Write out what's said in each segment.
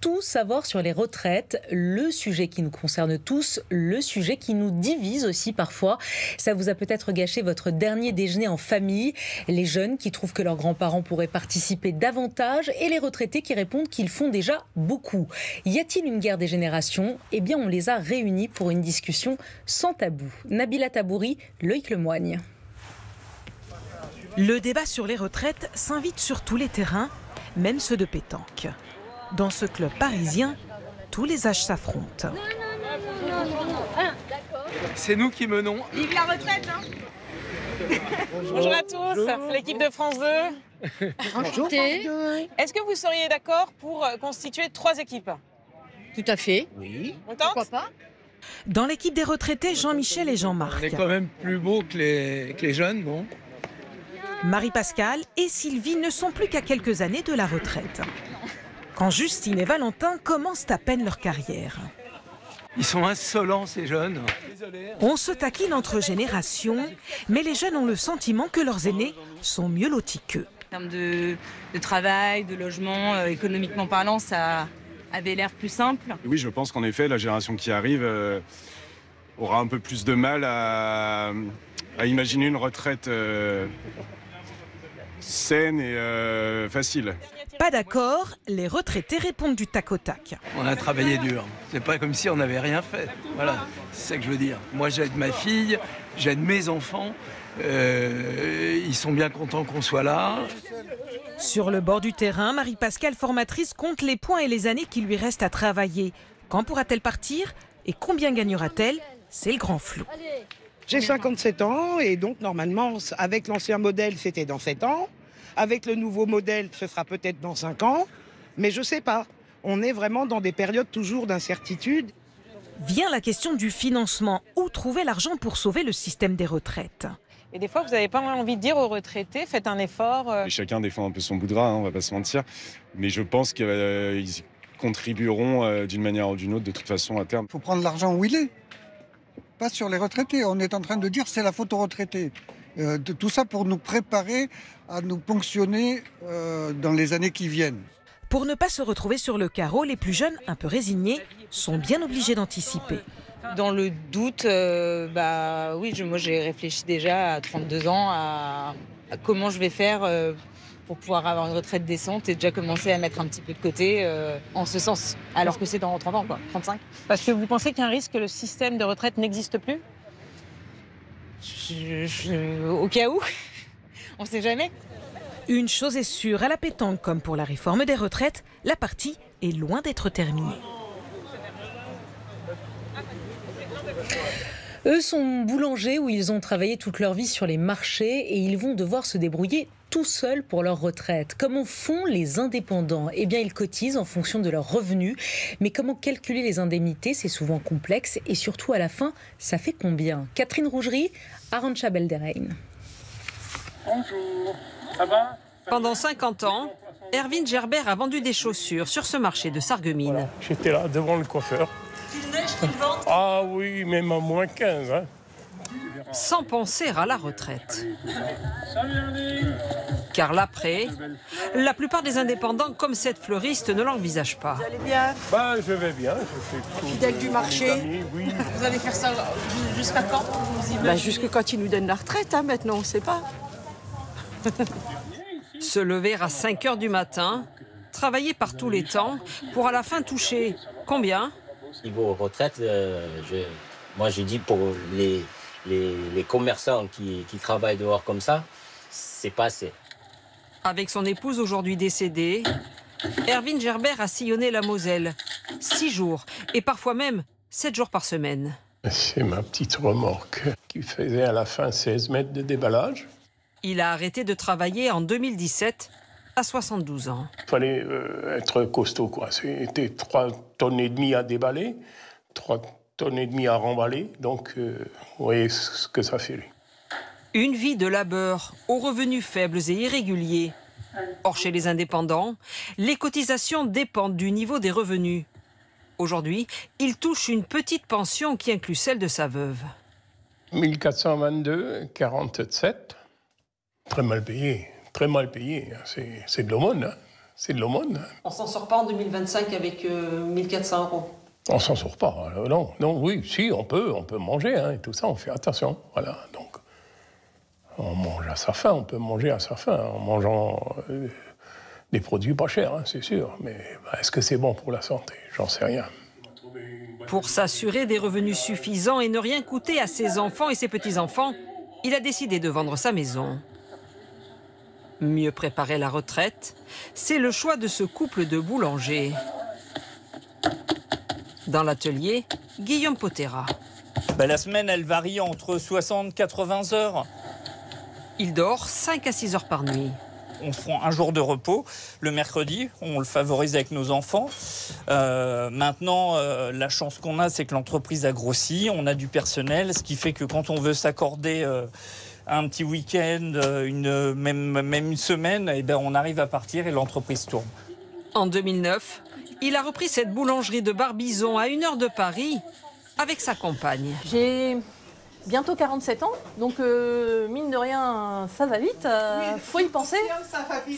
tout savoir sur les retraites, le sujet qui nous concerne tous, le sujet qui nous divise aussi parfois. Ça vous a peut-être gâché votre dernier déjeuner en famille. Les jeunes qui trouvent que leurs grands-parents pourraient participer davantage et les retraités qui répondent qu'ils font déjà beaucoup. Y a-t-il une guerre des générations ? Eh bien, on les a réunis pour une discussion sans tabou. Nabila Tabouri, Loïc Lemoigne. Le débat sur les retraites s'invite sur tous les terrains, même ceux de pétanque. Dans ce club parisien, tous les âges s'affrontent. C'est nous qui menons. Vive la retraite, hein. Bonjour à tous, l'équipe de France 2. Enchantée. Est-ce que vous seriez d'accord pour constituer 3 équipes? Tout à fait. Oui. On tente? Pourquoi pas? Dans l'équipe des retraités, Jean-Michel et On Jean-Marc. est quand même plus beaux que les jeunes, bon. Marie-Pascale et Sylvie ne sont plus qu'à quelques années de la retraite. Quand Justine et Valentin commencent à peine leur carrière. Ils sont insolents, ces jeunes. On se taquine entre générations, mais les jeunes ont le sentiment que leurs aînés sont mieux lotis qu'eux. En termes de travail, de logement, économiquement parlant, ça avait l'air plus simple. Oui, je pense qu'en effet, la génération qui arrive aura un peu plus de mal à imaginer une retraite saine et facile. Pas d'accord, les retraités répondent du tac au tac. On a travaillé dur. C'est pas comme si on n'avait rien fait. Voilà, c'est ça que je veux dire. Moi, j'aide ma fille, j'aide mes enfants. Ils sont bien contents qu'on soit là. Sur le bord du terrain, Marie-Pascale, formatrice, compte les points et les années qui lui restent à travailler. Quand pourra-t-elle partir et combien gagnera-t-elle? C'est le grand flou. J'ai 57 ans et donc normalement, avec l'ancien modèle, c'était dans 7 ans. Avec le nouveau modèle, ce sera peut-être dans 5 ans. Mais je ne sais pas. On est vraiment dans des périodes toujours d'incertitude. Vient la question du financement. Où trouver l'argent pour sauver le système des retraites? Et des fois, vous n'avez pas envie de dire aux retraités, faites un effort. Et chacun défend un peu son bout de gras, on va pas se mentir. Mais je pense qu'ils contribueront d'une manière ou d'une autre de toute façon à terme. Il faut prendre l'argent où il est, pas sur les retraités. On est en train de dire c'est la faute aux retraités. Tout ça pour nous préparer à nous ponctionner dans les années qui viennent. Pour ne pas se retrouver sur le carreau, les plus jeunes, un peu résignés, sont bien obligés d'anticiper. Dans le doute, oui, moi j'ai réfléchi déjà à 32 ans à comment je vais faire pour pouvoir avoir une retraite décente et déjà commencer à mettre un petit peu de côté en ce sens, alors que c'est dans 30 ans, quoi, 35. Parce que vous pensez qu'il y a un risque que le système de retraite n'existe plus? Au cas où, on ne sait jamais. Une chose est sûre, à la pétanque comme pour la réforme des retraites, la partie est loin d'être terminée. Eux sont boulangers où ils ont travaillé toute leur vie sur les marchés et ils vont devoir se débrouiller tout seuls pour leur retraite. Comment font les indépendants? Eh bien, ils cotisent en fonction de leurs revenus. Mais comment calculer les indemnités? C'est souvent complexe et surtout à la fin, ça fait combien? Catherine Rougerie, Arantxa Belderrein. Bonjour, ça va? Pendant 50 ans, Erwin Gerbert a vendu des chaussures sur ce marché de Sarreguemines. Voilà, j'étais là devant le coiffeur. Il neige qu'il vente. Ah oui, même à moins 15. Hein. Sans penser à la retraite. Car l'après, la plupart des indépendants comme cette fleuriste ne l'envisagent pas. Vous allez bien? Je vais bien. Je fais tout. Fidèle du marché. Amis, oui. Vous allez faire ça jusqu'à quand? Jusque quand ils nous donnent la retraite, hein, maintenant, on ne sait pas. Se lever à 5 h du matin, travailler par tous les temps, pour à la fin toucher combien? Niveau retraite, moi j'ai dit pour les commerçants qui travaillent dehors comme ça, c'est pas assez. Avec son épouse aujourd'hui décédée, Erwin Gerbert a sillonné la Moselle 6 jours et parfois même 7 jours par semaine. C'est ma petite remorque qui faisait à la fin 16 mètres de déballage. Il a arrêté de travailler en 2017 à 72 ans. Il fallait être costaud, quoi. C'était 3,5 tonnes à déballer, 3,5 tonnes à remballer. Donc, vous voyez ce que ça fait. Une vie de labeur aux revenus faibles et irréguliers. Or, chez les indépendants, les cotisations dépendent du niveau des revenus. Aujourd'hui, il touche une petite pension qui inclut celle de sa veuve. 1422,47. Très mal payé. Très mal payé. C'est de l'aumône. Hein. C'est de l'aumône. On s'en sort pas en 2025 avec 1400 €. On s'en sort pas. Non, oui, si, on peut manger, hein, et tout ça, on fait attention. Voilà, donc on mange à sa faim, on peut manger à sa faim en mangeant des produits pas chers, hein, c'est sûr. Mais est-ce que c'est bon pour la santé? J'en sais rien. Pour s'assurer des revenus suffisants et ne rien coûter à ses enfants et ses petits-enfants, il a décidé de vendre sa maison. Mieux préparer la retraite, c'est le choix de ce couple de boulangers. Dans l'atelier, Guillaume Potera. La semaine, elle varie entre 60 et 80 heures. Il dort 5 à 6 heures par nuit. On se prend un jour de repos le mercredi, on le favorise avec nos enfants. Maintenant, la chance qu'on a, c'est que l'entreprise a grossi, on a du personnel, ce qui fait que quand on veut s'accorder un petit week-end, même une semaine, eh ben, on arrive à partir et l'entreprise tourne. En 2009, il a repris cette boulangerie de Barbizon à 1 heure de Paris avec sa compagne. J'ai bientôt 47 ans, donc mine de rien, ça va vite. Faut y penser.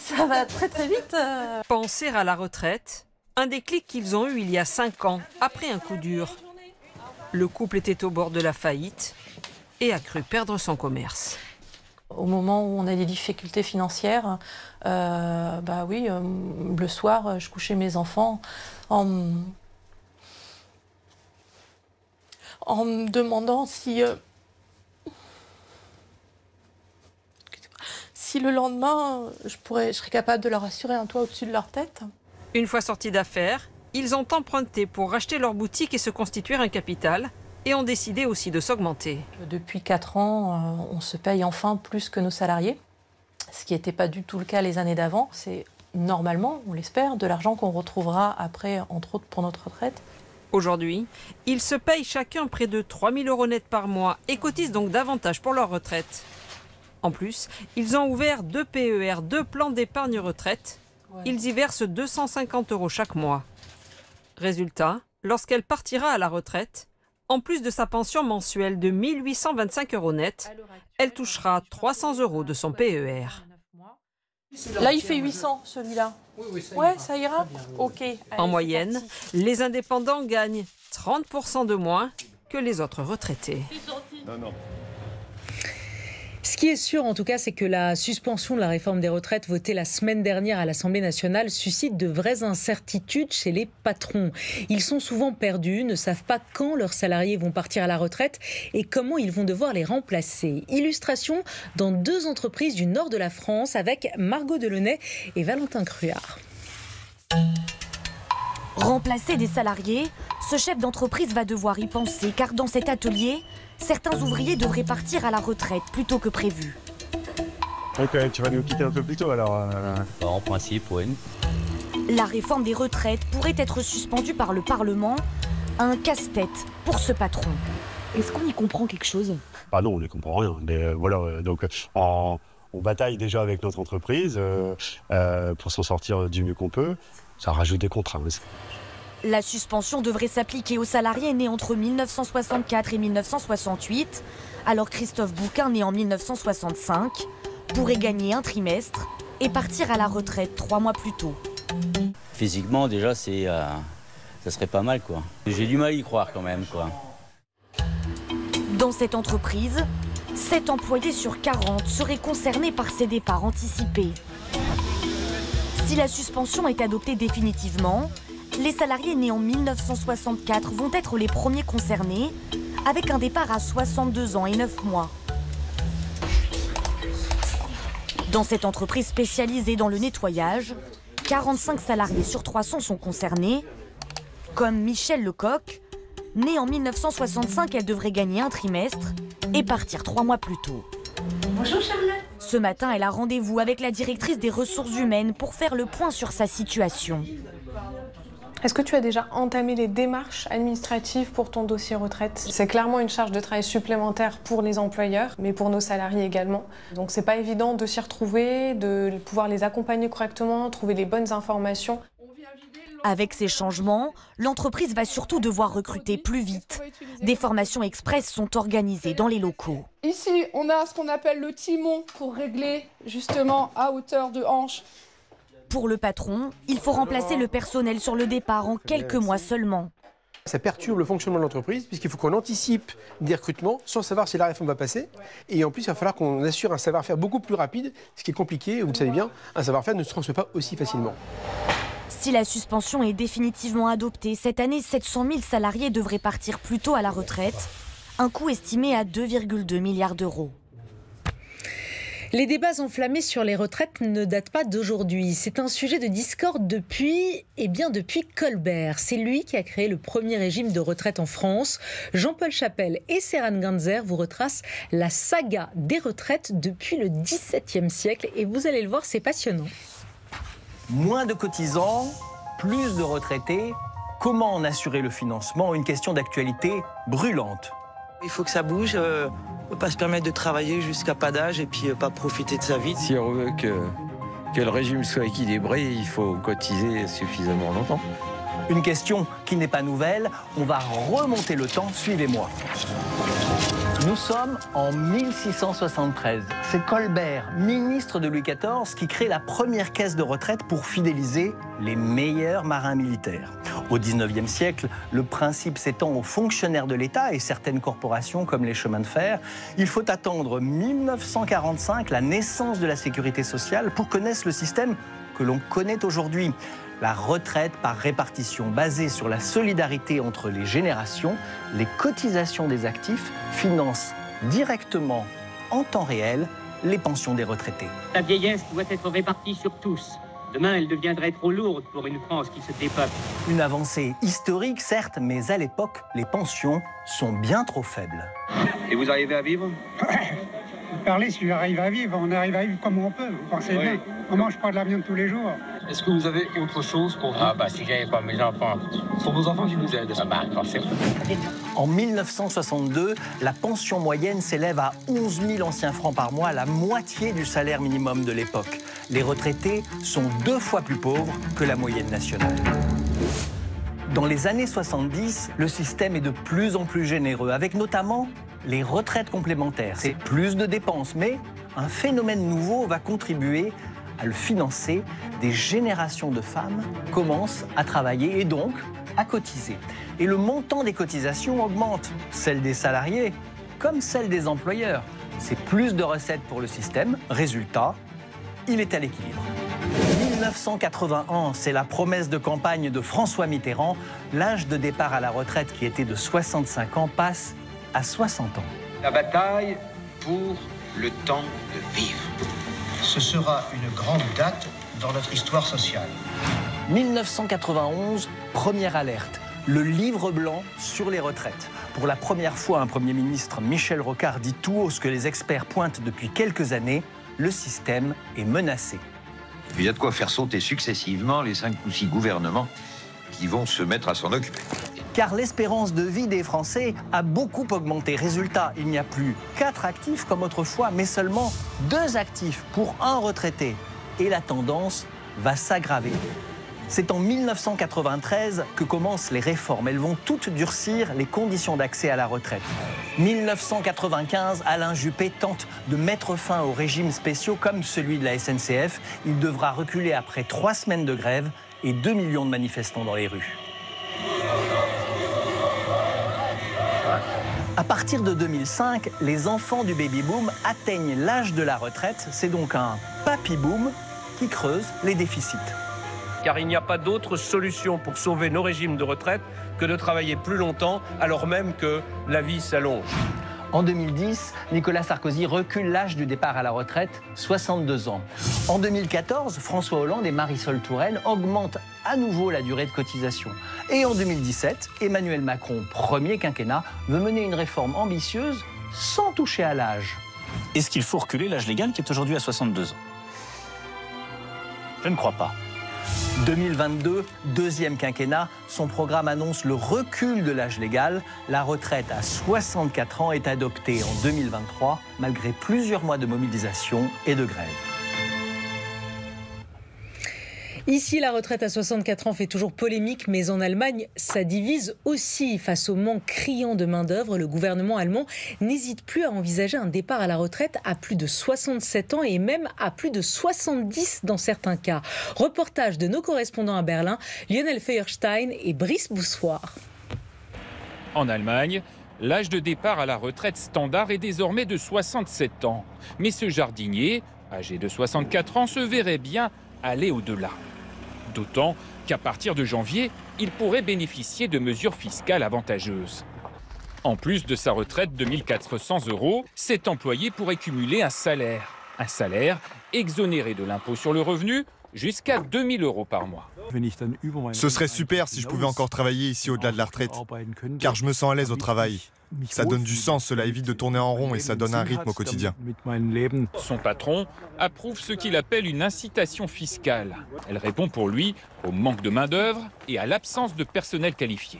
Ça va très très vite. Penser à la retraite, un déclic qu'ils ont eu il y a 5 ans, après un coup dur. Le couple était au bord de la faillite et a cru perdre son commerce. Au moment où on a des difficultés financières, le soir, je couchais mes enfants en me demandant si le lendemain, je serais capable de leur assurer un toit au-dessus de leur tête. Une fois sortis d'affaires, ils ont emprunté pour racheter leur boutique et se constituer un capital, et ont décidé aussi de s'augmenter. Depuis 4 ans, on se paye enfin plus que nos salariés, ce qui n'était pas du tout le cas les années d'avant. C'est normalement, on l'espère, de l'argent qu'on retrouvera après, entre autres, pour notre retraite. Aujourd'hui, ils se payent chacun près de 3 000 € net par mois et cotisent donc davantage pour leur retraite. En plus, ils ont ouvert 2 PER, 2 plans d'épargne retraite. Ils y versent 250 € chaque mois. Résultat, lorsqu'elle partira à la retraite, en plus de sa pension mensuelle de 1 825 € net, elle touchera 300 € de son PER. Là, il fait 800, celui-là. Ouais, ça ira. Ok. Allez, en moyenne, les indépendants gagnent 30% de moins que les autres retraités. Non. Ce qui est sûr, en tout cas, c'est que la suspension de la réforme des retraites votée la semaine dernière à l'Assemblée nationale suscite de vraies incertitudes chez les patrons. Ils sont souvent perdus, ne savent pas quand leurs salariés vont partir à la retraite et comment ils vont devoir les remplacer. Illustration dans 2 entreprises du nord de la France avec Margot Delaunay et Valentin Cruard. Remplacer des salariés, ce chef d'entreprise va devoir y penser car dans cet atelier, certains ouvriers devraient partir à la retraite plus tôt que prévu. Ok, tu vas nous quitter un peu plus tôt alors En principe, oui. La réforme des retraites pourrait être suspendue par le Parlement. Un casse-tête pour ce patron. Est-ce qu'on y comprend quelque chose? Ah non, on ne comprend rien. Mais voilà, donc on bataille déjà avec notre entreprise pour s'en sortir du mieux qu'on peut. Ça rajoute des contraintes. La suspension devrait s'appliquer aux salariés nés entre 1964 et 1968, alors Christophe Bouquin, né en 1965, pourrait gagner un trimestre et partir à la retraite 3 mois plus tôt. Physiquement, déjà, ça serait pas mal, quoi. J'ai du mal à y croire quand même, quoi. Dans cette entreprise, 7 employés sur 40 seraient concernés par ces départs anticipés. Si la suspension est adoptée définitivement, les salariés nés en 1964 vont être les premiers concernés, avec un départ à 62 ans et 9 mois. Dans cette entreprise spécialisée dans le nettoyage, 45 salariés sur 300 sont concernés. Comme Michel Lecoq, née en 1965, elle devrait gagner un trimestre et partir 3 mois plus tôt. Bonjour Charlotte. Ce matin, elle a rendez-vous avec la directrice des ressources humaines pour faire le point sur sa situation. Est-ce que tu as déjà entamé les démarches administratives pour ton dossier retraite? C'est clairement une charge de travail supplémentaire pour les employeurs, mais pour nos salariés également. Donc c'est pas évident de s'y retrouver, de pouvoir les accompagner correctement, trouver les bonnes informations. Avec ces changements, l'entreprise va surtout devoir recruter plus vite. Des formations express sont organisées dans les locaux. Ici, on a ce qu'on appelle le timon pour régler justement à hauteur de hanche Pour le patron, il faut remplacer le personnel sur le départ en quelques mois seulement. Ça perturbe le fonctionnement de l'entreprise puisqu'il faut qu'on anticipe des recrutements sans savoir si la réforme va passer. Et en plus, il va falloir qu'on assure un savoir-faire beaucoup plus rapide, ce qui est compliqué, vous le savez bien, un savoir-faire ne se transmet pas aussi facilement. Si la suspension est définitivement adoptée, cette année, 700 000 salariés devraient partir plus tôt à la retraite, un coût estimé à 2,2 milliards d'euros. Les débats enflammés sur les retraites ne datent pas d'aujourd'hui. C'est un sujet de discorde depuis Colbert. C'est lui qui a créé le premier régime de retraite en France. Jean-Paul Chapelle et Seren Ganzer vous retracent la saga des retraites depuis le XVIIe siècle. Et vous allez le voir, c'est passionnant. Moins de cotisants, plus de retraités. Comment en assurer le financement? Une question d'actualité brûlante. Il faut que ça bouge. On ne peut pas se permettre de travailler jusqu'à pas d'âge et puis pas profiter de sa vie. Si on veut que le régime soit équilibré, il faut cotiser suffisamment longtemps. Une question qui n'est pas nouvelle, on va remonter le temps, suivez-moi. Nous sommes en 1673. C'est Colbert, ministre de Louis XIV, qui crée la première caisse de retraite pour fidéliser les meilleurs marins militaires. Au XIXe siècle, le principe s'étend aux fonctionnaires de l'État et certaines corporations comme les chemins de fer. Il faut attendre 1945, la naissance de la sécurité sociale, pour connaître le système que l'on connaît aujourd'hui. La retraite par répartition basée sur la solidarité entre les générations, les cotisations des actifs financent directement, en temps réel, les pensions des retraités. La vieillesse doit être répartie sur tous. Demain, elle deviendrait trop lourde pour une France qui se dépeuple. Une avancée historique, certes, mais à l'époque, les pensions sont bien trop faibles. Et vous arrivez à vivre? Vous parlez si j'arrive à vivre, on arrive à vivre comme on peut, vous pensez bien. On mange pas de la viande tous les jours. Est-ce que vous avez autre chose pour vous? Ah bah si j'avais pas mes enfants. Pour vos enfants qui vous aident? Ah bah forcément. En 1962, la pension moyenne s'élève à 11 000 anciens francs par mois, la moitié du salaire minimum de l'époque. Les retraités sont 2 fois plus pauvres que la moyenne nationale. Dans les années 70, le système est de plus en plus généreux, avec notamment les retraites complémentaires. C'est plus de dépenses, mais un phénomène nouveau va contribuer à le financer. Des générations de femmes commencent à travailler et donc à cotiser. Et le montant des cotisations augmente, celle des salariés comme celle des employeurs. C'est plus de recettes pour le système. Résultat, il est à l'équilibre. 1981, c'est la promesse de campagne de François Mitterrand. L'âge de départ à la retraite, qui était de 65 ans, passe à 60 ans. La bataille pour le temps de vivre. Ce sera une grande date dans notre histoire sociale. 1991, première alerte, le livre blanc sur les retraites. Pour la première fois, un Premier ministre, Michel Rocard, dit tout haut ce que les experts pointent depuis quelques années, le système est menacé. Il y a de quoi faire sauter successivement les 5 ou 6 gouvernements qui vont se mettre à s'en occuper. Car l'espérance de vie des Français a beaucoup augmenté. Résultat, il n'y a plus 4 actifs comme autrefois, mais seulement 2 actifs pour un retraité. Et la tendance va s'aggraver. C'est en 1993 que commencent les réformes. Elles vont toutes durcir les conditions d'accès à la retraite. 1995, Alain Juppé tente de mettre fin aux régimes spéciaux comme celui de la SNCF. Il devra reculer après 3 semaines de grève et 2 millions de manifestants dans les rues. À partir de 2005, les enfants du baby-boom atteignent l'âge de la retraite. C'est donc un papy-boom qui creuse les déficits. Car il n'y a pas d'autre solution pour sauver nos régimes de retraite que de travailler plus longtemps, alors même que la vie s'allonge. En 2010, Nicolas Sarkozy recule l'âge du départ à la retraite, 62 ans. En 2014, François Hollande et Marisol Touraine augmentent à nouveau la durée de cotisation. Et en 2017, Emmanuel Macron, premier quinquennat, veut mener une réforme ambitieuse sans toucher à l'âge. Est-ce qu'il faut reculer l'âge légal qui est aujourd'hui à 62 ans? Je ne crois pas. 2022, deuxième quinquennat, son programme annonce le recul de l'âge légal. La retraite à 64 ans est adoptée en 2023, malgré plusieurs mois de mobilisation et de grève. Ici, la retraite à 64 ans fait toujours polémique, mais en Allemagne, ça divise aussi. Face au manque criant de main-d'œuvre, le gouvernement allemand n'hésite plus à envisager un départ à la retraite à plus de 67 ans et même à plus de 70 dans certains cas. Reportage de nos correspondants à Berlin, Lionel Feuerstein et Brice Boussoir. En Allemagne, l'âge de départ à la retraite standard est désormais de 67 ans. Mais ce jardinier, âgé de 64 ans, se verrait bien aller au-delà. D'autant qu'à partir de janvier, il pourrait bénéficier de mesures fiscales avantageuses. En plus de sa retraite de 1 400 €, cet employé pourrait cumuler un salaire exonéré de l'impôt sur le revenu jusqu'à 2 000 € par mois. Ce serait super si je pouvais encore travailler ici au-delà de la retraite, car je me sens à l'aise au travail. Ça donne du sens, cela évite de tourner en rond et ça donne un rythme au quotidien. Son patron approuve ce qu'il appelle une incitation fiscale. Elle répond pour lui au manque de main-d'œuvre et à l'absence de personnel qualifié.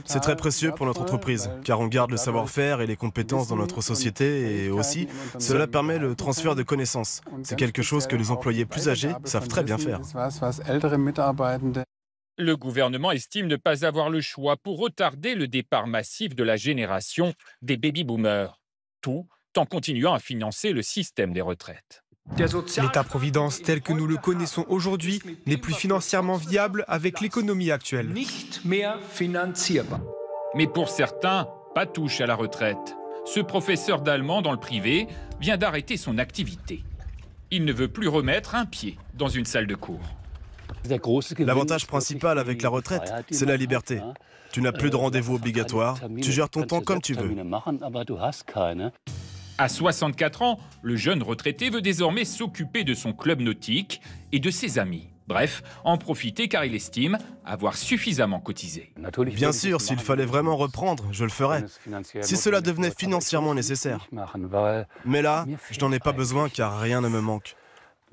C'est très précieux pour notre entreprise, car on garde le savoir-faire et les compétences dans notre société et aussi, cela permet le transfert de connaissances. C'est quelque chose que les employés plus âgés savent très bien faire. Le gouvernement estime ne pas avoir le choix pour retarder le départ massif de la génération des baby-boomers. Tout en continuant à financer le système des retraites. L'État-providence tel que nous le connaissons aujourd'hui n'est plus financièrement viable avec l'économie actuelle. Mais pour certains, pas touche à la retraite. Ce professeur d'allemand dans le privé vient d'arrêter son activité. Il ne veut plus remettre un pied dans une salle de cours. L'avantage principal avec la retraite, c'est la liberté. Tu n'as plus de rendez-vous obligatoires, tu gères ton temps comme tu veux. À 64 ans, le jeune retraité veut désormais s'occuper de son club nautique et de ses amis. Bref, en profiter car il estime avoir suffisamment cotisé. Bien sûr, s'il fallait vraiment reprendre, je le ferais. Si cela devenait financièrement nécessaire. Mais là, je n'en ai pas besoin car rien ne me manque.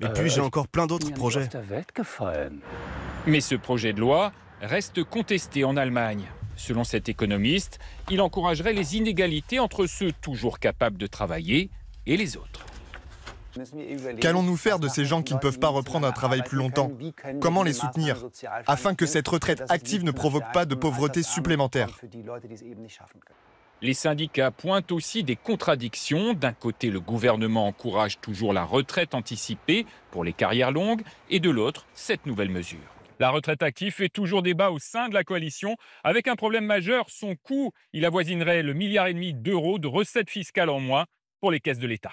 Et puis j'ai encore plein d'autres projets. Mais ce projet de loi reste contesté en Allemagne. Selon cet économiste, il encouragerait les inégalités entre ceux toujours capables de travailler et les autres. Qu'allons-nous faire de ces gens qui ne peuvent pas reprendre un travail plus longtemps? Comment les soutenir afin que cette retraite active ne provoque pas de pauvreté supplémentaire? Les syndicats pointent aussi des contradictions. D'un côté, le gouvernement encourage toujours la retraite anticipée pour les carrières longues et de l'autre, cette nouvelle mesure. La retraite active fait toujours débat au sein de la coalition, avec un problème majeur, son coût. Il avoisinerait le 1,5 milliard d'euros de recettes fiscales en moins pour les caisses de l'État.